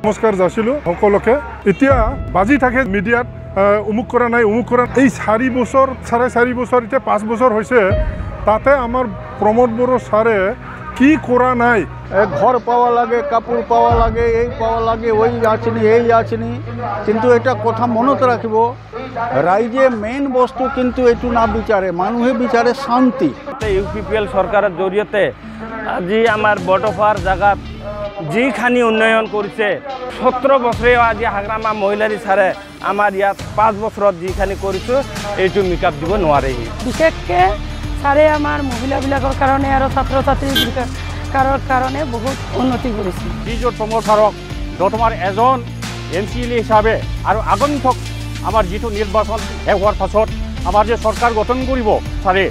নমস্কাৰ যাচিলোঁ সকলোকে। এতিয়া বাজি থাকে মিডিয়াত অমুক কৰা নাই অমুক কৰা। এই 4 বছৰ 4.5 বছৰ এতিয়া 5 বছৰ হৈছে, তাতে আমাৰ প্ৰমোদ বড়ো ছাৰে কি কৰা নাই। ঘর পাওয়া লাগে, কাপড় পাওয়া লাগে, এই পাওয়া লাগে, ওই আছেনি এই আছেনি। কিন্তু এটা কথা মনত রাখব, রাইজে মেইন বস্তু কিন্তু এটু না বিচারে, মানুহে বিচারে শান্তি। ইউপিপিএল সরকারের জড়িয়তে আজি আমার বটফার জায়গা যিখানি উন্নয়ন করেছে 17 বছরে আজি হাগ্রামা মহিলারি ছাড়ে আমার ইয়াত 5 বছরত যিখানি করেছো এইটো মেকআপ দিব নোৱাৰে। বিশেষকে ছাৰে আমাৰ মহিলাবিলাকৰ কাৰণে আৰু ছাত্ৰ ছাত্ৰীৰ কাৰণে বহুত উন্নতি কৰিছে। শ্ৰীযুত প্ৰমোদ ছাৰক দতমাৰ এজন MCLA হিচাপে আৰু আগন্তুক আমাৰ যিটো নিৰ্বাচন শেষ হোৱাৰ পাছত আমাৰ যে চৰকাৰ গঠন কৰিব, ছাৰে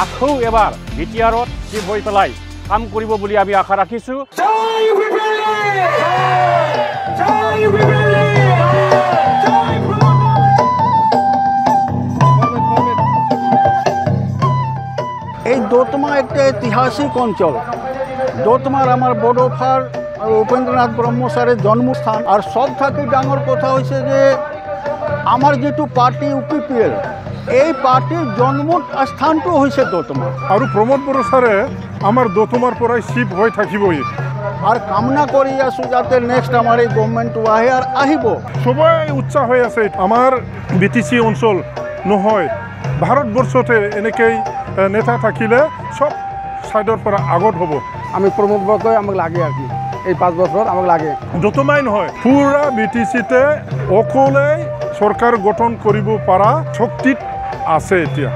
আকৌ এবাৰ BTRত চিফ হৈ পেলাই কাম কৰিব বুলি আমি আশা ৰাখিছোঁ। এই দোতমা একটা ঐতিহাসিক অঞ্চল। দোতমার আমার বড়ফার আর উপেন্দ্রনাথ ব্রহ্ম স্যারের জন্মস্থান। আর সব থেকে ডাঙর কথা হয়েছে যে আমার যেটু পার্টি UPPL, এই পার্টির জন্মস্থানটো হয়েছে দোতমা। আর প্রমোদ বড়ো ছাৰে আমাৰ দোতমাৰ পৰাই শিফট হৈ থাকিবই। আর কামনা করি আছো যাতে নেক্সট আমার এই গভর্নমেন্ট আহে আর আহিব। সবাই উৎসাহ হৈ আছে। আমার BTC অঞ্চল নহয়, ভাৰতবৰ্ষতে এনেকৈ নেতা থাকিলে সব সাইডৰ পৰা আগত হ'ব। আমি প্রমোদ বড়োকে আমাকে লাগে আর কি, এই 5 বছর আমাকে লাগে। দোতমাই নহয়, পুরা BTCতে অকলেই সরকার গঠন কৰিব পৰা শক্তিত আছে এতিয়া।